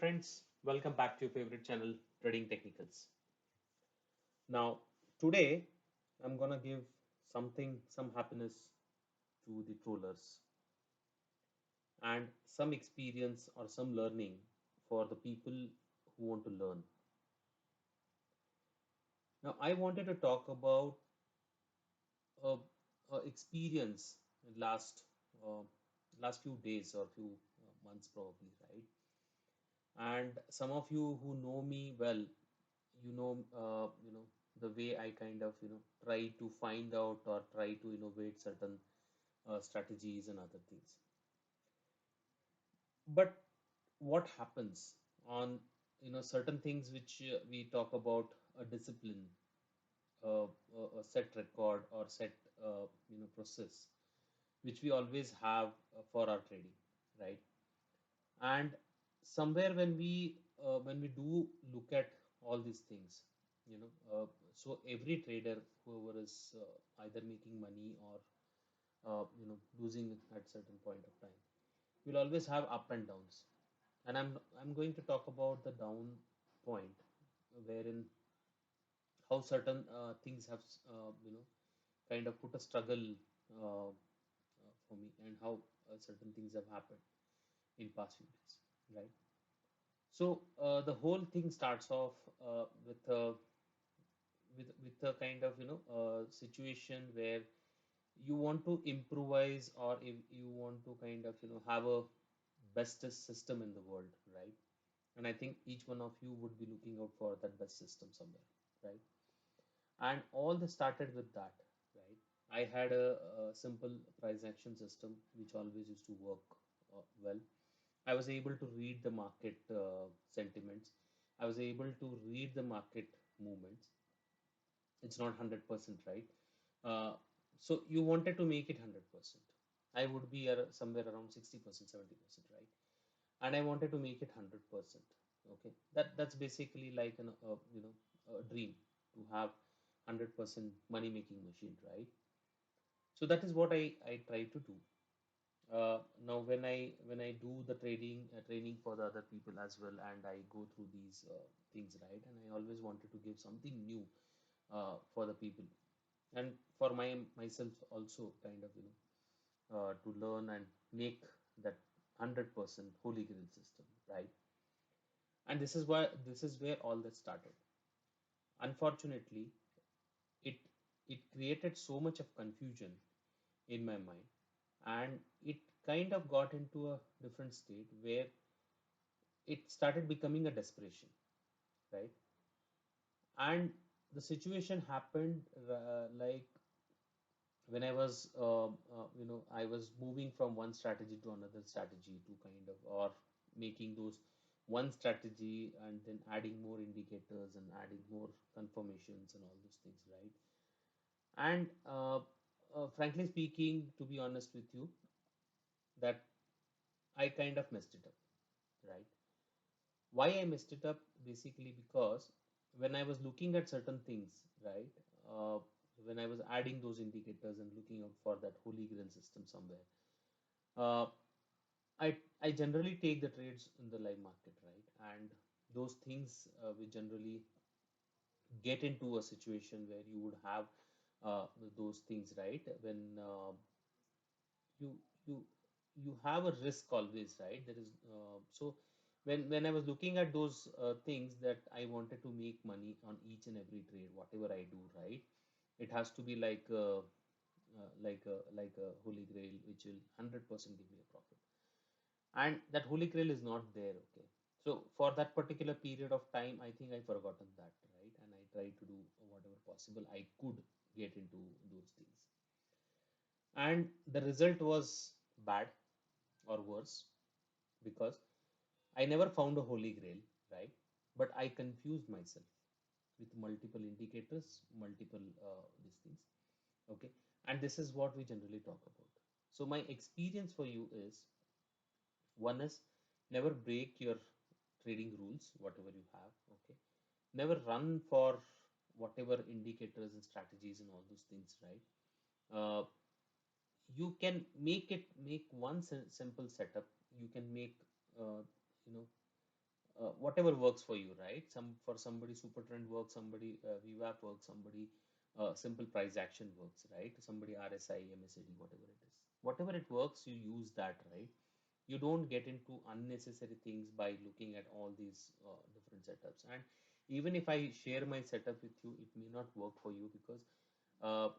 friends, welcome back to your favorite channel, Trading Technicals. Now, today I'm gonna give some happiness to the trollers and some experience or some learning for the people who want to learn. Now, I wanted to talk about a, a experience in uh, last few days or few months probably, right? And some of you who know me well, the way I kind of try to find out or try to innovate certain strategies and other things. But what happens on certain things which we talk about a discipline, a set record or set process, which we always have for our trading, right? And somewhere when we do look at all these things, so every trader, whoever is either making money or losing at certain point of time, will always have up and downs. And I'm going to talk about the down point, wherein how certain things have kind of put a struggle for me, and how certain things have happened in past few days, right? So the whole thing starts off with a kind of situation where you want to improvise, or if you want to kind of have a bestest system in the world, right? And I think each one of you would be looking out for that best system somewhere, right? And all this started with that, right? I had a simple price action system which always used to work well. I was able to read the market sentiments. I was able to read the market movements. It's not 100% right. Uh, so you wanted to make it 100%. I would be somewhere around 60%, 70%, right? And I wanted to make it 100%. Okay, that's basically like a dream to have 100% money making machine, right? So that is what I try to do. Now when I do the trading training for the other people as well, and I go through these things, right? And I always wanted to give something new for the people, and for myself also, kind of to learn and make that 100% holy grail system, right? And this is where all that started. Unfortunately, it it created so much of confusion in my mind, and it kind of got into a different state where it started becoming a desperation, right? And the situation happened like when I was I was moving from one strategy to another strategy, to kind of, or making those one strategy and then adding more indicators and adding more confirmations and all those things, right? And frankly speaking, to be honest with you, that I kind of messed it up, right? Why I messed it up? Basically because when I was looking at certain things, right, when I was adding those indicators and looking out for that holy grail system somewhere, uh, I generally take the trades in the live market, right? And those things we generally get into a situation where you would have those things, right? When you you you have a risk always, right? There is so when I was looking at those things, that I wanted to make money on each and every trade, whatever I do, right? It has to be like a holy grail which will 100% give me a profit, and that holy grail is not there. Okay, so for that particular period of time, I think I forgotten that, right? And I tried to do whatever possible I could get into those things, and the result was bad or worse, because I never found a holy grail, right? But I confused myself with multiple indicators, multiple these things. Okay, and this is what we generally talk about. So my experience for you is, one is, never break your trading rules, whatever you have. Okay, never run for whatever indicators and strategies and all those things, right? Uh, you can make one simple setup. You can make uh, you know whatever works for you, right? Some for somebody super trend works, somebody VWAP works, somebody simple price action works, right? Somebody RSI, MACD, whatever it is. Whatever it works, you use that, right? You don't get into unnecessary things by looking at all these different setups. And even if I share my setup with you, it may not work for you because uh,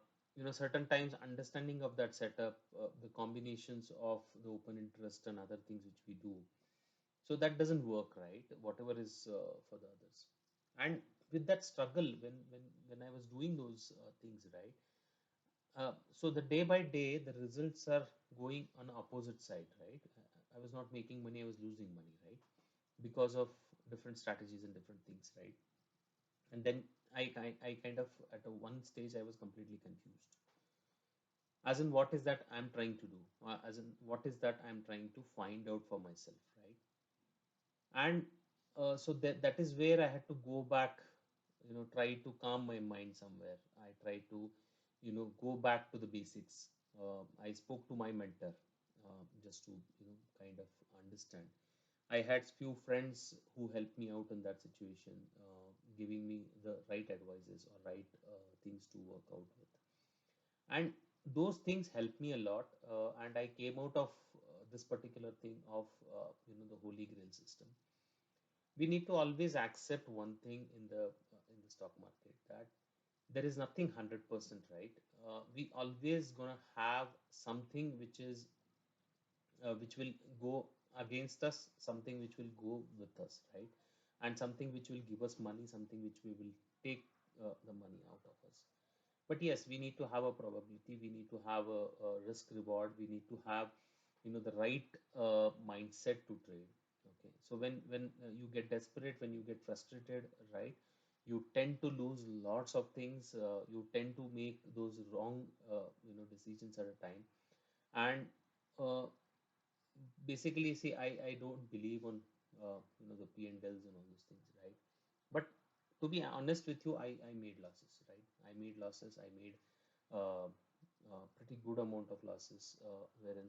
certain times understanding of that setup, the combinations of the open interest and other things which we do, so that doesn't work, right? Whatever is for the others. And with that struggle, when I was doing those things, right? So the day by day, the results are going on the opposite side, right? I was not making money, I was losing money, right? Because of different strategies and different things, right? And then I kind of at a one stage I was completely confused. As in, what is that I'm trying to do? As in, what is that I'm trying to find out for myself, right? And so that is where I had to go back, try to calm my mind somewhere. I try to go back to the basics. I spoke to my mentor, just to kind of understand. I had few friends who helped me out in that situation, giving me the right advices or right things to work out with, and those things helped me a lot. And I came out of this particular thing of the holy grail system. We need to always accept one thing in the stock market, that there is nothing 100% right. We always gonna have something which will go against us, something which will go with us, right? And something which will give us money, something which we will take the money out of us. But yes, we need to have a probability, we need to have a risk reward, we need to have the right mindset to trade. Okay, so when you get desperate, when you get frustrated, right, you tend to lose lots of things, you tend to make those wrong decisions at a time. And uh, basically, see, I don't believe on the P and Ls and all those things, right? But to be honest with you, I made losses, right? I made losses. I made uh, pretty good amount of losses, wherein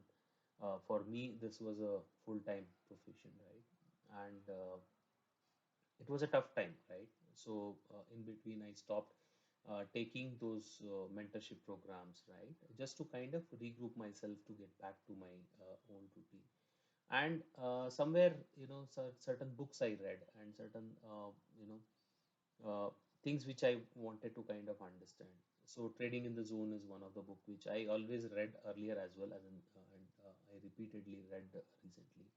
for me this was a full-time profession, right? And it was a tough time, right? So in between, I stopped taking those mentorship programs, right? Just to kind of regroup myself to get back to my old routine. And somewhere, certain books I read and certain, uh, things which I wanted to kind of understand. So Trading in the Zone is one of the book which I always read earlier as well as and I repeatedly read recently.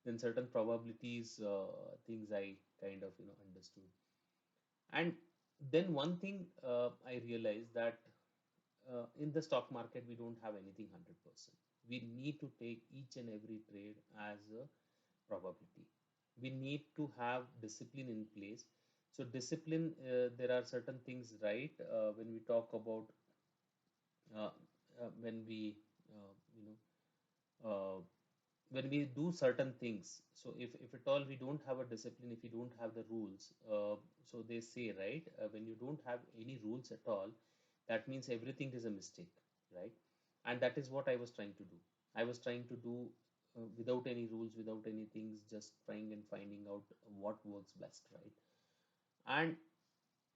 Then certain probabilities, things I kind of understood. And then one thing I realized that in the stock market we don't have anything 100%. We need to take each and every trade as a probability. We need to have discipline in place. So discipline, there are certain things, right? When we talk about uh, when we you know uh, when we do certain things. So if at all we don't have a discipline, if we don't have the rules, so they say, right, when you don't have any rules at all, that means everything is a mistake, right? And that is what I was trying to do. I was trying to do without any rules, without any things, just trying and finding out what works best, right? And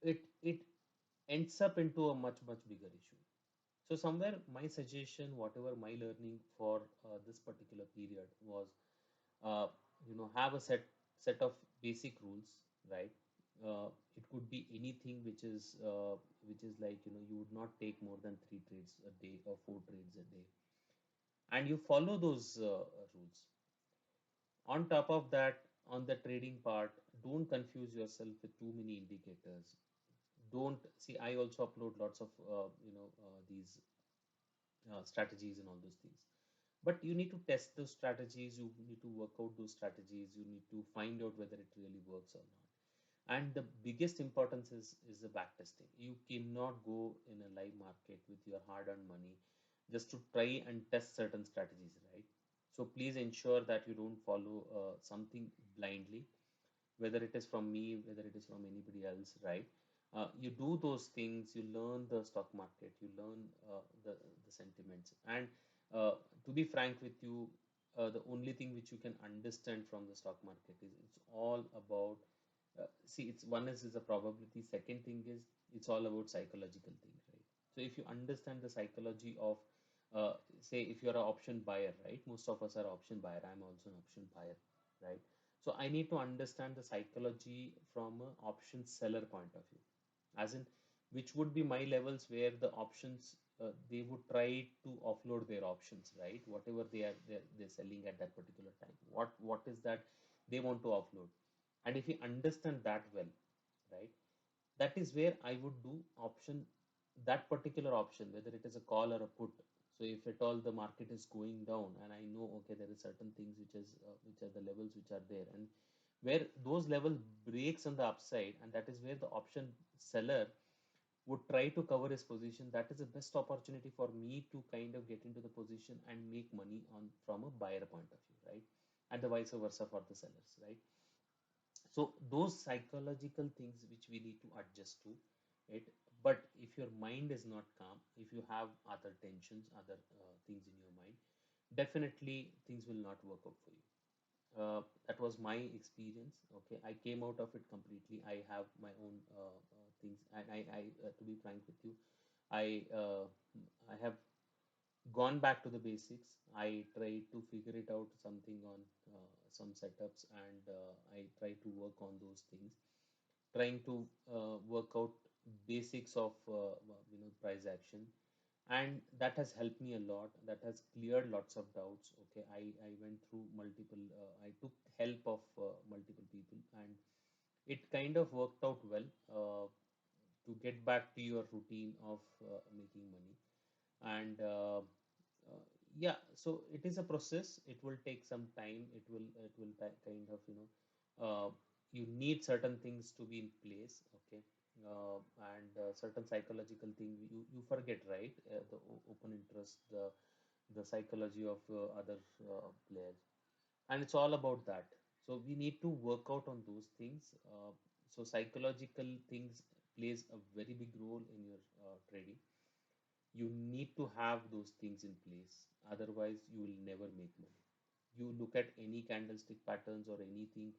it ends up into a much bigger issue. So somewhere my suggestion, whatever my learning for this particular period was, uh, have a set of basic rules, right? It could be anything which is like, you would not take more than 3 trades a day or 4 trades a day, and you follow those rules. On top of that, on the trading part, don't confuse yourself with too many indicators. Don't see. I also upload lots of these strategies and all those things. But you need to test those strategies, you need to work out those strategies, you need to find out whether it really works or not. And the biggest importance is the back testing. You cannot go in a live market with your hard-earned money just to try and test certain strategies, right? So please ensure that you don't follow something blindly, whether it is from me, whether it is from anybody else, right? You do those things, you learn the stock market, you learn the sentiments. And to be frank with you, the only thing which you can understand from the stock market is it's all about see it's one is a probability. Second thing is it's all about psychological thing, right? So if you understand the psychology of say if you're an option buyer, right? Most of us are option buyer. I'm also an option buyer, right? So I need to understand the psychology from a option seller point of view, as in which would be my levels where the options they would try to offload their options, right? Whatever they're selling at that particular time, what is that they want to offload. And if you understand that well, right, that is where I would do option, that particular option, whether it is a call or a put. So if at all the market is going down and I know, okay, there is certain things which are the levels which are there, and where those levels breaks on the upside, and that is where the option seller would try to cover his position. That is the best opportunity for me to kind of get into the position and make money on from a buyer point of view, right? And the vice versa for the sellers, right? So those psychological things which we need to adjust to it. But if your mind is not calm, if you have other tensions, other things in your mind, definitely things will not work out for you. That was my experience. Okay, I came out of it completely. I have my own things, and I to be frank with you, I I have gone back to the basics. I try to figure it out something on some setups, and I try to work on those things, trying to work out basics of price action, and that has helped me a lot. That has cleared lots of doubts. Okay, I went through multiple. I took help of multiple people, and it kind of worked out well to get back to your routine of making money. And yeah, so it is a process. It will take some time. Kind of you need certain things to be in place. Okay, and certain psychological thing you forget, right? The open interest, the psychology of other players, and it's all about that. So we need to work out on those things. So psychological things plays a very big role in your trading. You need to have those things in place, otherwise you will never make money. You look at any candlestick patterns or anything,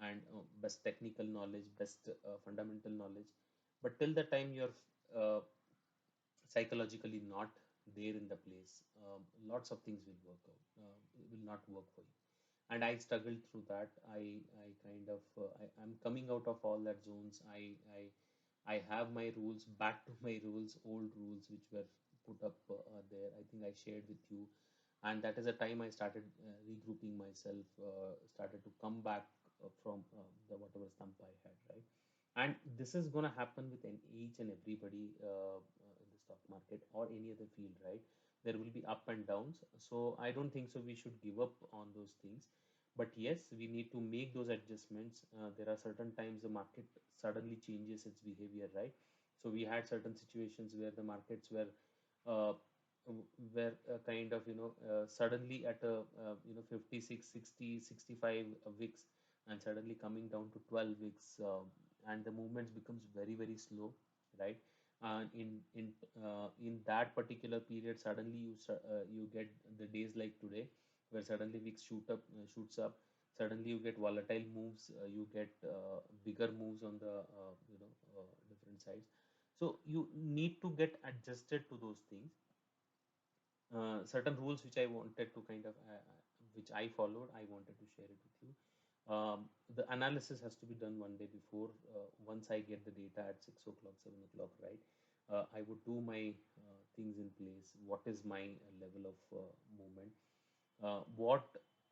and best technical knowledge, best fundamental knowledge, but till the time you're uh, psychologically not there in the place, lots of things will work out, will not work for you. And I struggled through that. I kind of I'm coming out of all that zones. I have my rules, back to my rules, old rules which were put up there. I think I shared with you, and that is the time I started regrouping myself, started to come back from the whatever slump I had, right? And this is gonna happen with each and everybody in the stock market or any other field, right? There will be up and downs. So I don't think so we should give up on those things. But yes, we need to make those adjustments. There are certain times the market suddenly changes its behavior, right? So we had certain situations where the markets uh, kind of suddenly at a 56, 60, 65 wicks, and suddenly coming down to 12 wicks, and the movements becomes very very slow, right? And in that particular period, suddenly you get the days like today, where suddenly wicks shoots up. Suddenly you get volatile moves, you get bigger moves on the different sides. So you need to get adjusted to those things. Certain rules which I wanted to kind of which I followed, I wanted to share it with you. The analysis has to be done one day before. Once I get the data at 6 o'clock, 7 o'clock, right? I would do my things in place. What is my level of movement? What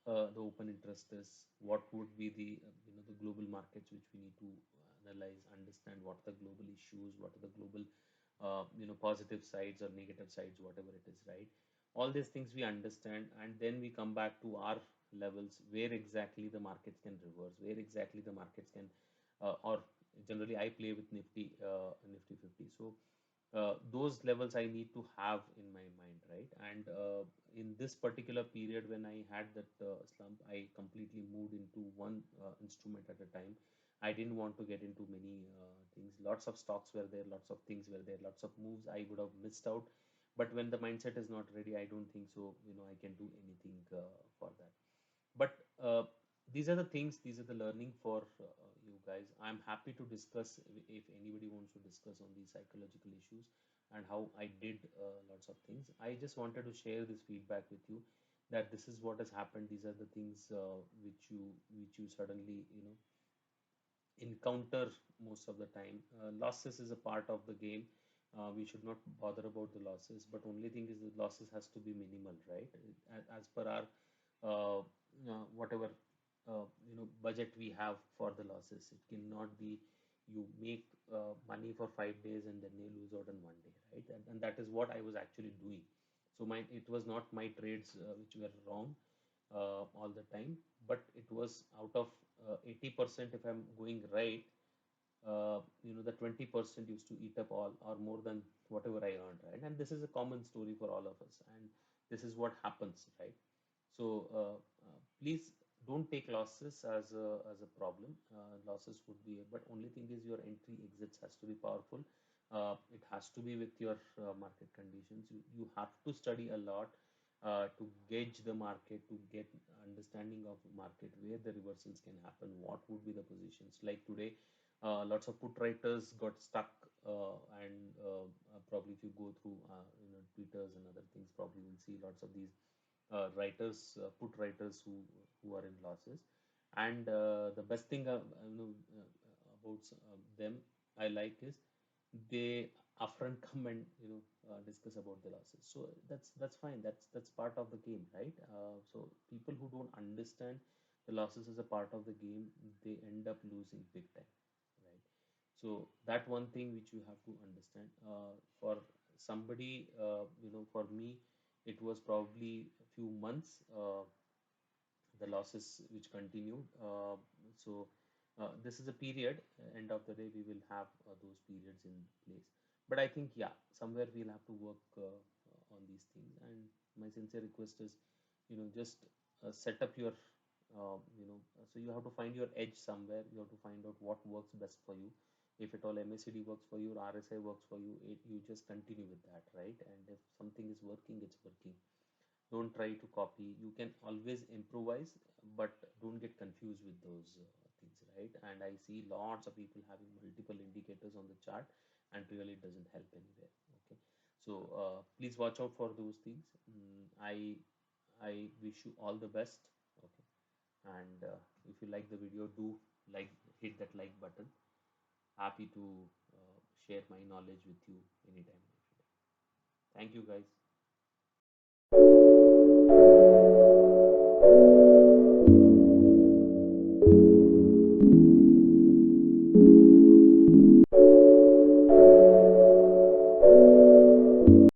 the open interest is? What would be the the global markets which we need to analyze, understand what are the global issues, what are the global positive sides or negative sides, whatever it is, right? All these things we understand, and then we come back to our levels, where exactly the markets can reverse, where exactly the markets can or generally I play with Nifty 50. So those levels I need to have in my mind, right? And in this particular period when I had that slump, I completely moved into one instrument at a time. I didn't want to get into many things. Lots of stocks were there, lots of things were there, lots of moves I would have missed out. But when the mindset is not ready, I don't think so, I can do anything for that. But these are the things, these are the learning for you guys. I'm happy to discuss if anybody wants to discuss on these psychological issues and how I did lots of things. I just wanted to share this feedback with you, that this is what has happened. These are the things which you suddenly encounter most of the time. Losses is a part of the game. We should not bother about the losses, but only thing is the losses has to be minimal, right? As per our whatever budget we have for the losses, it cannot be you make money for 5 days and then you lose out in one day, right? And that is what I was actually doing. So my it was not my trades which were wrong all the time, but it was out of 80%, if I'm going right, the 20% used to eat up all or more than whatever I earned, right? And this is a common story for all of us, and this is what happens, right? So please don't take losses as a problem. Losses would be, but only thing is your entry exits has to be powerful. It has to be with your market conditions. You have to study a lot to gauge the market, to get understanding of market, where the reversals can happen, what would be the positions. Like today, lots of put writers got stuck, and probably if you go through Twitters and other things, probably you'll see lots of these writers, put writers who are in losses. And the best thing about them I like is they upfront come and discuss about the losses. So that's fine. That's part of the game, right? So people who don't understand the losses as a part of the game, they end up losing big time, right? So that one thing which you have to understand. For somebody, for me, it was probably a few months. The losses which continued. So this is a period. End of the day, we will have those periods in place. But I think, yeah, somewhere we'll have to work on these things. And my sincere request is, just set up your, so you have to find your edge somewhere. You have to find out what works best for you. If at all MACD works for you, or RSI works for you, you just continue with that, right? And if something is working, it's working. Don't try to copy. You can always improvise, but don't get confused with those things, right? And I see lots of people having multiple indicators on the chart, and really doesn't help anywhere. Okay, so please watch out for those things. I wish you all the best. Okay, and if you like the video, do like, hit that like button. Happy to share my knowledge with you anytime. Thank you, guys.